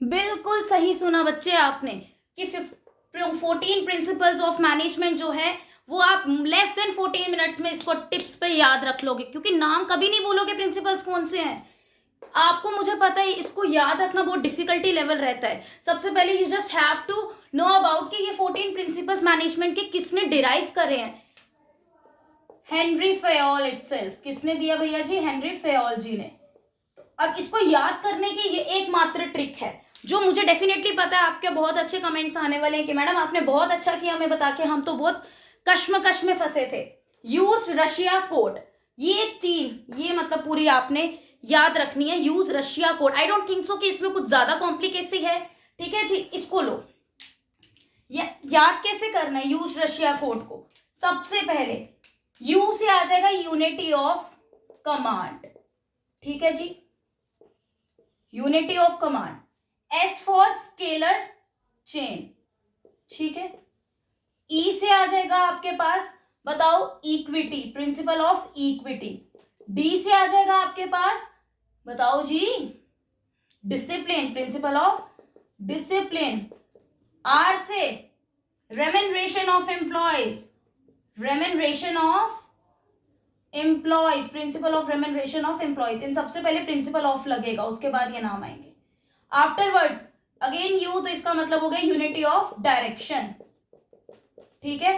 बिल्कुल सही सुना बच्चे आपने कि 14 प्रिंसिपल्स ऑफ मैनेजमेंट जो है वो आप लेस देन 14 मिनट्स में इसको टिप्स पे याद रख लोगे, क्योंकि नाम कभी नहीं बोलोगे प्रिंसिपल्स कौन से हैं आपको। मुझे पता है इसको याद रखना बहुत डिफिकल्टी लेवल रहता है। सबसे पहले you just have to know about कि ये 14 प्रिंसिपल्स मैनेजमेंट के किसने डिराइव करे हैं। हेनरी फेयोल इटसेल्फ, किसने दिया भैया जी? हेनरी फेयोल जी ने। तो अब इसको याद करने की ये एकमात्र ट्रिक है जो मुझे डेफिनेटली पता है आपके बहुत अच्छे कमेंट्स आने वाले हैं कि मैडम आपने बहुत अच्छा किया हमें बता के, हम तो बहुत कश्मकश में फंसे थे। यूज रशिया कोड, ये तीन, ये मतलब पूरी आपने याद रखनी है। Use Russia code, I don't think so कि इसमें कुछ ज्यादा कॉम्प्लिकेसी है। ठीक है जी, इसको लो। याद कैसे करना है यूज रशिया कोड को? सबसे पहले यू से आ जाएगा यूनिटी ऑफ कमांड। ठीक है जी, unity of command. S for scalar chain. ठीक है, ई से आ जाएगा आपके पास, बताओ, equity, principle of equity. D से आ जाएगा आपके पास, बताओ जी, discipline, principle of discipline. R से remuneration of employees, remuneration of employees, principle of remuneration of employees. इन सबसे पहले प्रिंसिपल ऑफ लगेगा, उसके बाद ये नाम आएंगे। आफ्टरवर्ड्स अगेन यू, तो इसका मतलब हो गया यूनिटी ऑफ डायरेक्शन। ठीक है,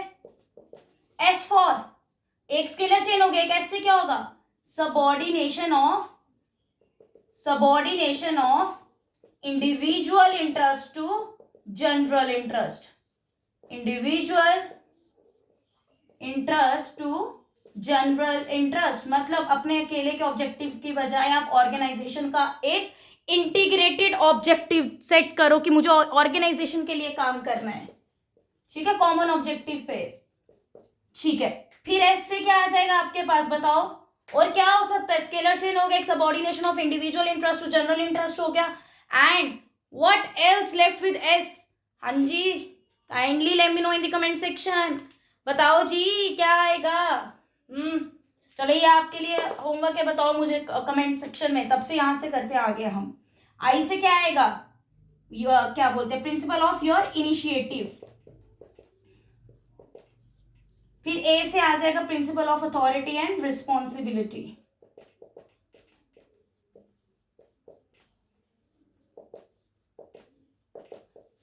एस फॉर एक स्केलर चेन हो गया, एक एस से क्या होगा? Subordination of individual interest to general interest, individual interest to general interest. मतलब अपने अकेले के ऑब्जेक्टिव की बजाय आप ऑर्गेनाइजेशन का एक इंटीग्रेटेड ऑब्जेक्टिव सेट करो कि मुझे ऑर्गेनाइजेशन के लिए काम करना है। ठीक है, कॉमन ऑब्जेक्टिव पे। ठीक है, फिर एस से क्या आ जाएगा आपके पास, बताओ? और क्या हो सकता है? स्केलर चेन हो गया, एक subordination of individual interest to general interest हो गया। And what else left with S? हाँ जी, kindly let me know in the comment section. बताओ जी क्या आएगा? चलो ये आपके लिए होमवर्क है, बताओ मुझे कमेंट सेक्शन में। तब से यहां से करते आ गए हम। आई से क्या आएगा? क्या बोलते हैं, प्रिंसिपल ऑफ योर इनिशिएटिव। फिर ए से आ जाएगा principle of authority and responsibility.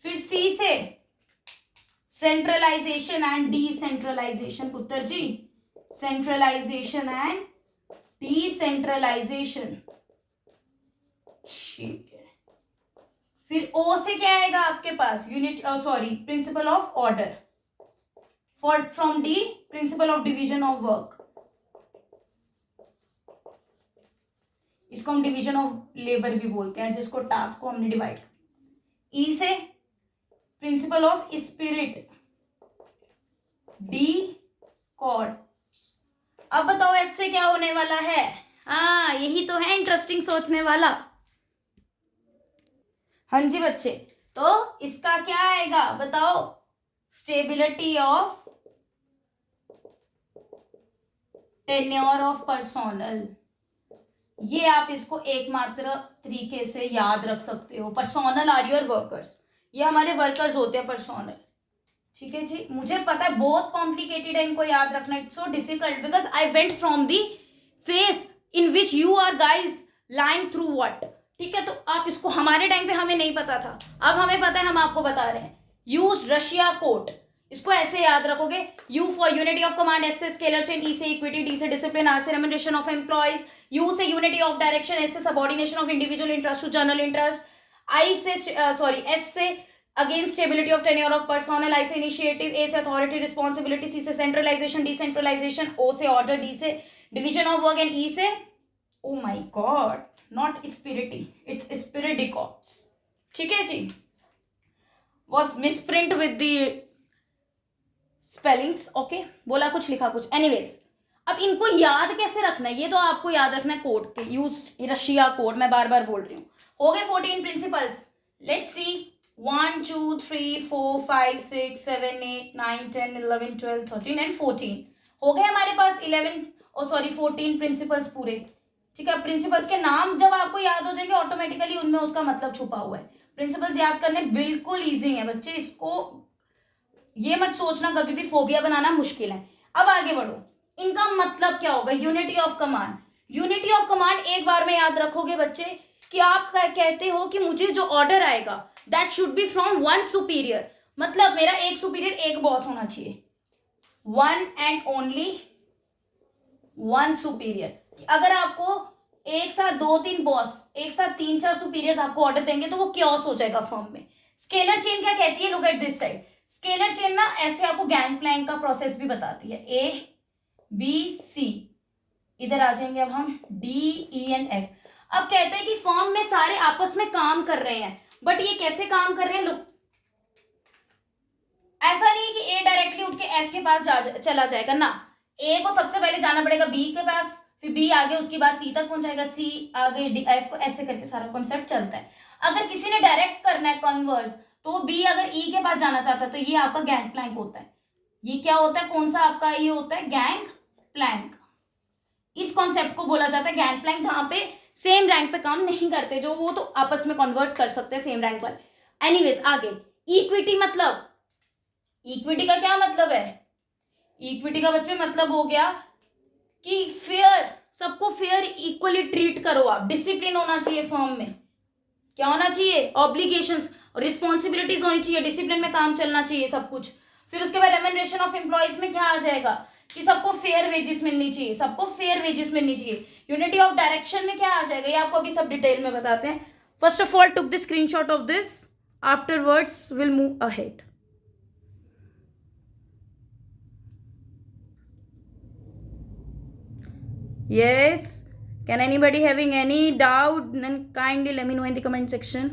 फिर सी से सेंट्रलाइजेशन एंड डिसेंट्रलाइजेशन। पुत्र जी, सेंट्रलाइजेशन एंड डिसेंट्रलाइजेशन। ठीक है, फिर ओ से क्या आएगा आपके पास? Unit, sorry, principle of order. For from D, principle of division of work. इसको हम डिवीजन ऑफ लेबर भी बोलते हैं, जिसको टास्क को हमने डिवाइड। ई से principle of spirit, de corps. अब बताओ एस से क्या होने वाला है? हाँ, यही तो है इंटरेस्टिंग सोचने वाला। हाँ जी बच्चे, तो इसका क्या आएगा बताओ? Stability of tenure of personnel. ये आप इसको एकमात्र तरीके से याद रख सकते हो। पर्सोनल आर योर वर्कर्स, ये हमारे वर्कर्स होते हैं पर्सोनल। ठीक है जी, मुझे पता है बहुत कॉम्प्लिकेटेड है इनको याद रखना, it's so difficult because I went from the face in which you are guys lying through what. ठीक है, तो आप इसको, हमारे टाइम पे हमें नहीं पता था, अब हमें पता है, हम आपको बता रहे हैं। यूज रशिया कोड, इसको ऐसे याद रखोगे। U for unity of command, S से स्केलर चेन, ई से इक्विटी, डी से डिसिप्लिन, आर से रेम्यूनरेशन ऑफ एम्प्लॉयज, यू से यूनिटी ऑफ डायरेक्शन, एस से subordination of individual interest to general interest, I से सॉरी एस से again stability of tenure of personnel, I से initiative, ए से authority responsibility, सी से centralisation decentralisation, O से order, D से division of work and E से, oh my god, not spirity, it's esprit de corps. ठीक है जी, was misprint with the spellings. Okay, बोला कुछ लिखा कुछ, एनीवेज। अब इनको याद कैसे रखना है, ये तो आपको याद रखना है कोड के, यूज रशिया कोड, मैं बार बार बोल रही हूँ। हो गए 14 प्रिंसिपल्स, लेट्स सी 1 2 3 4 5 6 7 8 9 10 11 12 13 एंड 14 हो गए हमारे पास 11 और सॉरी 14 प्रिंसिपल्स पूरे। ठीक है, प्रिंसिपल्स के नाम जब आपको याद हो जाएंगे ऑटोमेटिकली उनमें उसका मतलब छुपा हुआ है। प्रिंसिपल्स याद करने बिल्कुल ईजी है बच्चे, इसको ये मत सोचना कभी भी फोबिया बनाना मुश्किल है। अब आगे बढ़ो, इनका मतलब क्या होगा? Unity of command. Unity of command एक बार में याद रखोगे बच्चे कि आप कहते हो कि मुझे जो ऑर्डर आएगा that should be from one superior, मतलब मेरा एक सुपीरियर, एक बॉस होना चाहिए, one and only one superior. अगर आपको एक साथ 2-3 बॉस, एक साथ 3-4 सुपीरियर्स आपको ऑर्डर देंगे तो वो क्योस हो जाएगा फर्म में। स्केलर चेन क्या कहती है? Look at this side. Scalar chain ना ऐसे आपको गैंग प्लैंक का प्रोसेस भी बताती है, ए बी सी, इधर आ जाएंगे अब हम डी ई एंड एफ। अब कहते हैं कि फर्म में सारे आपस में काम कर रहे हैं, बट ये कैसे काम कर रहे हैं? लुक, ऐसा नहीं है कि ए डायरेक्टली उठ के एफ के पास चला जाएगा ना, ए को सबसे पहले जाना पड़ेगा बी के पास, फिर बी आगे उसके बाद सी तक पहुंचाएगा, सी आगे एफ को, ऐसे करके सारा कॉन्सेप्ट चलता है। अगर किसी ने डायरेक्ट करना है कन्वर्स, तो बी अगर ई के पास जाना चाहता है तो ये आपका गैंग प्लैंक होता है। ये क्या होता है? कौन सा आपका ये होता है? Gang Planck. इस कॉन्सेप्ट को बोला जाता है गैंग प्लैंक, जहां पे सेम रैंक पे काम नहीं करते, जो वो तो आपस में कन्वर्स कर सकते हैं सेम रैंक पर। एनीवेज आगे, इक्विटी। मतलब इक्विटी का क्या मतलब है? इक्विटी का बच्चे मतलब हो गया कि फेयर, सबको फेयर इक्वली ट्रीट करो आप। डिसिप्लिन होना चाहिए फर्म में, क्या होना चाहिए? ऑब्लिगेशंस और रिस्पॉन्सिबिलिटीज होनी चाहिए, डिसिप्लिन में काम चलना चाहिए सब कुछ। फिर उसके बाद रेम्यूनरेशन ऑफ एम्प्लॉयज में क्या आ जाएगा कि सबको फेयर वेजेस मिलनी चाहिए, सबको फेयर वेजेस मिलनी चाहिए। यूनिटी ऑफ डायरेक्शन में क्या आ जाएगा? ये आपको अभी सब डिटेल में बताते हैं। First of all took the screenshot of this, afterwards will move ahead. Yes, can anybody having any doubt? Then kindly let me know in the comment section.